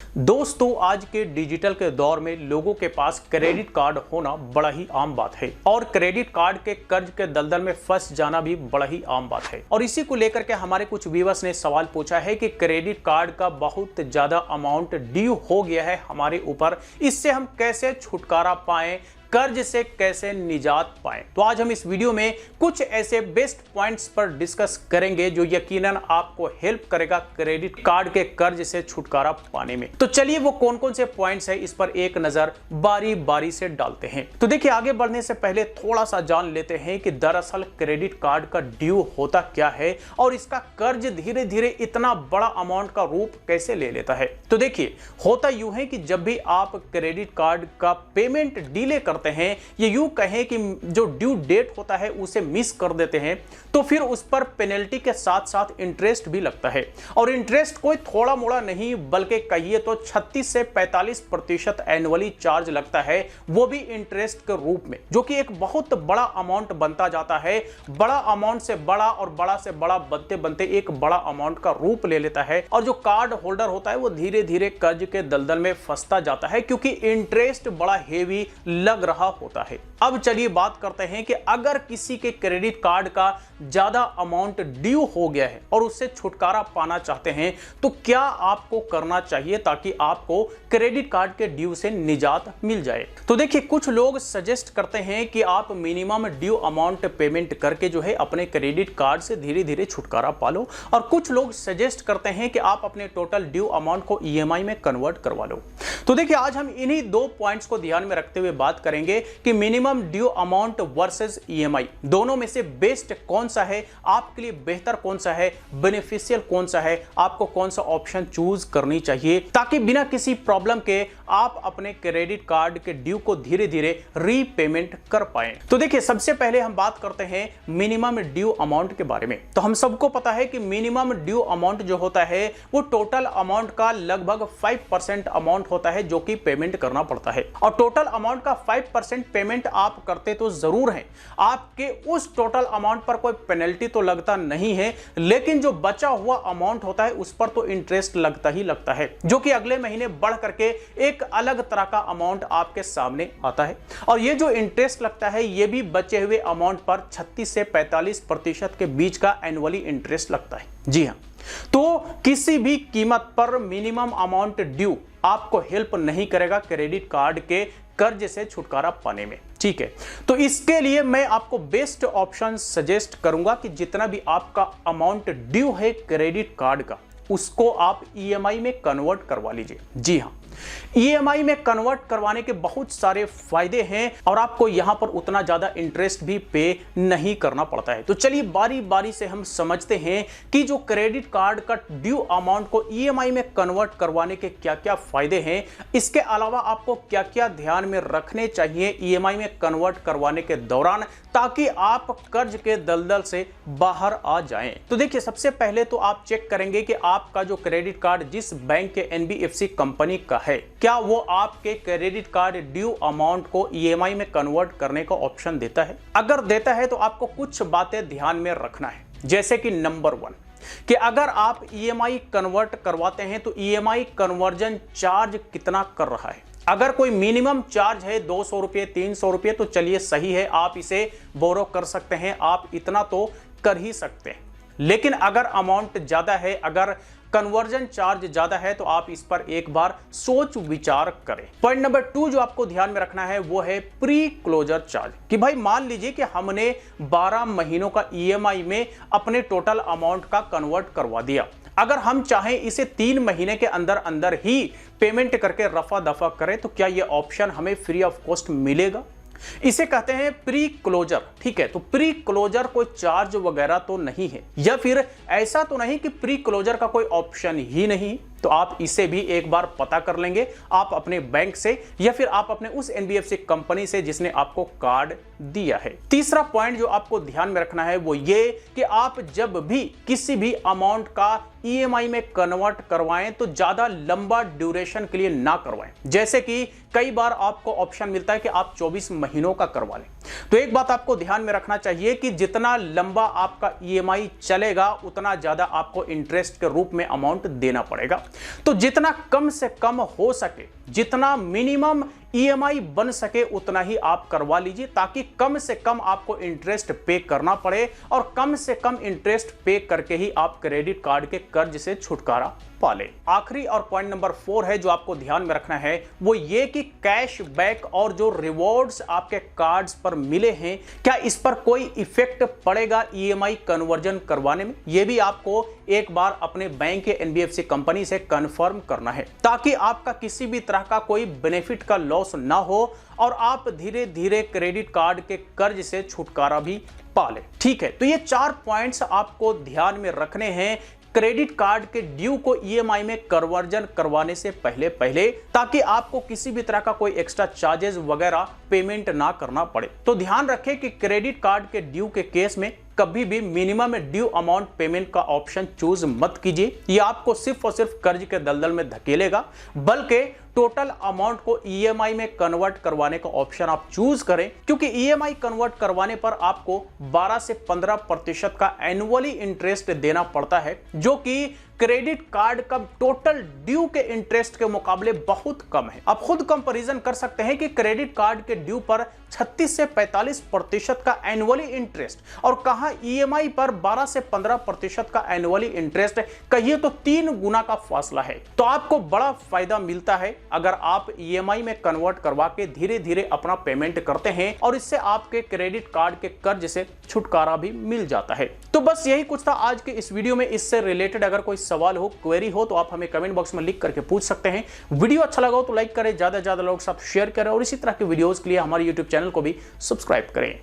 दोस्तों, आज के डिजिटल के दौर में लोगों के पास क्रेडिट कार्ड होना बड़ा ही आम बात है और क्रेडिट कार्ड के कर्ज के दलदल में फंस जाना भी बड़ा ही आम बात है। और इसी को लेकर के हमारे कुछ व्यूअर्स ने सवाल पूछा है कि क्रेडिट कार्ड का बहुत ज्यादा अमाउंट ड्यू हो गया है हमारे ऊपर, इससे हम कैसे छुटकारा पाएं, कर्ज से कैसे निजात पाएं। तो आज हम इस वीडियो में कुछ ऐसे बेस्ट पॉइंट्स पर डिस्कस करेंगे जो यकीनन आपको हेल्प करेगा क्रेडिट कार्ड के कर्ज से छुटकारा पाने में। तो चलिए वो कौन कौन से पॉइंट्स हैं इस पर एक नजर बारी बारी से डालते हैं। तो देखिए, आगे बढ़ने से पहले थोड़ा सा जान लेते हैं कि दरअसल क्रेडिट कार्ड का ड्यू होता क्या है और इसका कर्ज धीरे धीरे इतना बड़ा अमाउंट का रूप कैसे ले लेता है। तो देखिए, होता यूं है कि जब भी आप क्रेडिट कार्ड का पेमेंट डिले करते हैं, ये यूं कहें कि जो ड्यू डेट होता है उसे मिस कर देते हैं, तो फिर उस पर पेनल्टी के साथ साथ इंटरेस्ट भी लगता है। और इंटरेस्ट कोई थोड़ा मोड़ा नहीं, बल्कि कहिए तो 36 से 45% एनुअली चार्ज लगता है, वो भी इंटरेस्ट के रूप में, जो कि एक बहुत बड़ा अमाउंट बनता जाता है। बड़ा अमाउंट से बड़ा और बड़ा से बड़ा बनते बनते एक बड़ा अमाउंट का रूप ले लेता है और जो कार्ड होल्डर होता है वो धीरे धीरे कर्ज के दलदल में फंसता जाता है, क्योंकि इंटरेस्ट बड़ा हेवी लग रहा होता है। अब चलिए बात करते हैं कि अगर किसी के क्रेडिट कार्ड का ज्यादा अमाउंट ड्यू हो गया है और उससे छुटकारा पाना चाहते हैं, तो क्या आपको करना चाहिए ताकि आपको क्रेडिट कार्ड के ड्यू से निजात मिल जाए। तो देखिए, कुछ लोग सजेस्ट करते हैं कि आप मिनिमम ड्यू अमाउंट पेमेंट करके जो है अपने क्रेडिट कार्ड से धीरे धीरे छुटकारा पा लो, और कुछ लोग सजेस्ट करते हैं कि आप अपने टोटल ड्यू अमाउंट को ईएमआई में कन्वर्ट करवा लो। तो देखिए, आज हम इन्हीं दो पॉइंट्स को ध्यान में रखते हुए बात करेंगे कि minimum due amount versus EMI, दोनों में से बेस्ट कौन सा है, आपके लिए बेहतर कौन सा है, बेनिफिशियल कौन सा है, आपको कौन सा ऑप्शन चूज करनी चाहिए ताकि बिना किसी प्रॉब्लम के आप अपने क्रेडिट कार्ड के ड्यू को धीरे धीरे रीपेमेंट कर पाएं। तो देखिए, सबसे पहले हम बात करते हैं मिनिमम ड्यू अमाउंट के बारे में। तो हम सबको पता है कि मिनिमम ड्यू अमाउंट जो होता है वो टोटल अमाउंट का लगभग 5% अमाउंट होता है जो कि पेमेंट करना पड़ता है। और टोटल अमाउंट का 5% पेमेंट आप करते तो जरूर हैं, आपके उस टोटल अमाउंट पर कोई पेनल्टी तो लगता नहीं है, लेकिन जो बचा हुआ अमाउंट होता है उस पर तो इंटरेस्ट लगता ही लगता है, जो कि अगले महीने बढ़ करके एक अलग तरह का अमाउंट आपके सामने आता है। और ये जो इंटरेस्ट लगता है ये भी बचे हुए अमाउंट पर 36 से 45% के बीच का एनुअली इंटरेस्ट लगता है। जी हां, तो किसी भी कीमत पर मिनिमम अमाउंट ड्यू आपको हेल्प नहीं करेगा क्रेडिट कार्ड के कर्ज से छुटकारा पाने में। ठीक है, तो इसके लिए मैं आपको बेस्ट ऑप्शन सजेस्ट करूंगा कि जितना भी आपका अमाउंट ड्यू है क्रेडिट कार्ड का, उसको आप ईएमआई में कन्वर्ट करवा लीजिए। जी हां, ईएमआई में कन्वर्ट करवाने के बहुत सारे फायदे हैं और आपको यहां पर उतना ज्यादा इंटरेस्ट भी पे नहीं करना पड़ता है। तो चलिए बारी बारी से हम समझते हैं कि जो क्रेडिट कार्ड का ड्यू अमाउंट को ईएमआई में कन्वर्ट करवाने के क्या क्या फायदे हैं, इसके अलावा आपको क्या क्या ध्यान में रखने चाहिए ईएमआई में कन्वर्ट करवाने के दौरान, ताकि आप कर्ज के दलदल से बाहर आ जाएं। तो देखिए, सबसे पहले तो आप चेक करेंगे कि आपका जो क्रेडिट कार्ड जिस बैंक के एनबीएफसी कंपनी का है, क्या वो आपके क्रेडिट कार्ड ड्यू अमाउंट को ईएमआई में कन्वर्ट करने का ऑप्शन देता है। अगर देता है तो आपको कुछ बातें ध्यान में रखना है, जैसे कि नंबर 1 कि अगर आप ईएमआई कन्वर्ट करवाते हैं तो ईएमआई कन्वर्जन चार्ज कितना कर रहा है। अगर कोई मिनिमम चार्ज है 200 रुपये 300 रुपये तो चलिए सही है, आप इसे बोरो कर सकते हैं, आप इतना तो कर ही सकते हैं। लेकिन अगर अमाउंट ज्यादा है, अगर कन्वर्जन चार्ज ज्यादा है, तो आप इस पर एक बार सोच विचार करें। पॉइंट नंबर 2 जो आपको ध्यान में रखना है वो है प्री क्लोजर चार्ज, कि भाई मान लीजिए कि हमने 12 महीनों का ईएमआई में अपने टोटल अमाउंट का कन्वर्ट करवा दिया। अगर हम चाहें इसे 3 महीने के अंदर अंदर ही पेमेंट करके रफा दफा करें, तो क्या यह ऑप्शन हमें फ्री ऑफ कॉस्ट मिलेगा? इसे कहते हैं प्री क्लोजर। ठीक है, तो प्री क्लोजर कोई चार्ज वगैरह तो नहीं है, या फिर ऐसा तो नहीं कि प्री क्लोजर का कोई ऑप्शन ही नहीं। तो आप इसे भी एक बार पता कर लेंगे, आप अपने बैंक से या फिर आप अपने उस एनबीएफसी कंपनी से जिसने आपको कार्ड दिया है। तीसरा पॉइंट जो आपको ध्यान में रखना है वो ये कि आप जब भी किसी भी अमाउंट का ईएमआई में कन्वर्ट करवाएं तो ज्यादा लंबा ड्यूरेशन के लिए ना करवाएं। जैसे कि कई बार आपको ऑप्शन मिलता है कि आप 24 महीनों का करवा लें। तो एक बात आपको ध्यान में रखना चाहिए कि जितना लंबा आपका ईएमआई चलेगा उतना ज्यादा आपको इंटरेस्ट के रूप में अमाउंट देना पड़ेगा। तो जितना कम से कम हो सके, जितना मिनिमम ईएमआई बन सके उतना ही आप करवा लीजिए, ताकि कम से कम आपको इंटरेस्ट पे करना पड़े और कम से कम इंटरेस्ट पे करके ही आप क्रेडिट कार्ड के कर्ज से छुटकारा पा लें। आखिरी और पॉइंट नंबर 4 है जो आपको ध्यान में रखना है, वो ये कि कैशबैक और जो रिवॉर्ड्स आपके कार्ड्स पर मिले हैं, क्या इस पर कोई इफेक्ट पड़ेगा ईएमआई कन्वर्जन करवाने में? ये भी आपको एक बार अपने बैंक या एनबीएफसी कंपनी से कंफर्म करना है, ताकि आपका किसी भी तरह का कोई बेनिफिट का लॉस ना हो और आप धीरे धीरे क्रेडिट कार्ड के कर्ज से छुटकारा भी पा लें। ठीक है, तो ये 4 पॉइंट्स आपको ध्यान में रखने हैं क्रेडिट कार्ड के ड्यू को ईएमआई में कन्वर्जन करवाने से पहले, ताकि आपको किसी भी तरह का कोई एक्स्ट्रा चार्जेस वगैरह पेमेंट ना करना पड़े। तो ध्यान रखें कि क्रेडिट कार्ड के ड्यू के केस में कभी भी मिनिमम ड्यू अमाउंट पेमेंट का ऑप्शन चूज मत कीजिए। ये आपको सिर्फ और सिर्फ कर्ज के दलदल में धकेलेगा, बल्कि टोटल अमाउंट को ईएमआई में कन्वर्ट करवाने का ऑप्शन आप चूज करें, क्योंकि ईएमआई कन्वर्ट करवाने पर आपको 12 से 15% का एनुअली इंटरेस्ट देना पड़ता है, जो कि क्रेडिट कार्ड का टोटल ड्यू के इंटरेस्ट के मुकाबले बहुत कम है। आप खुद कंपैरिजन कर सकते हैं कि क्रेडिट कार्ड के ड्यू पर 36 से 45% का एनुअली इंटरेस्ट और कहां ईएमआई पर 12 से 15% का एनुअली इंटरेस्ट, कहिए तो 3 गुना का फासला है। तो आपको बड़ा फायदा मिलता है अगर आप ईएमआई में कन्वर्ट करवा के धीरे धीरे अपना पेमेंट करते हैं, और इससे आपके क्रेडिट कार्ड के कर्ज से छुटकारा भी मिल जाता है। तो बस यही कुछ था आज के इस वीडियो में। इससे रिलेटेड अगर कोई सवाल हो, क्वेरी हो, तो आप हमें कमेंट बॉक्स में लिख करके पूछ सकते हैं। वीडियो अच्छा लगा हो तो लाइक करें, ज्यादा से ज्यादा लोगों के साथ शेयर करें और इसी तरह के वीडियोस के लिए हमारे यूट्यूब चैनल को भी सब्सक्राइब करें।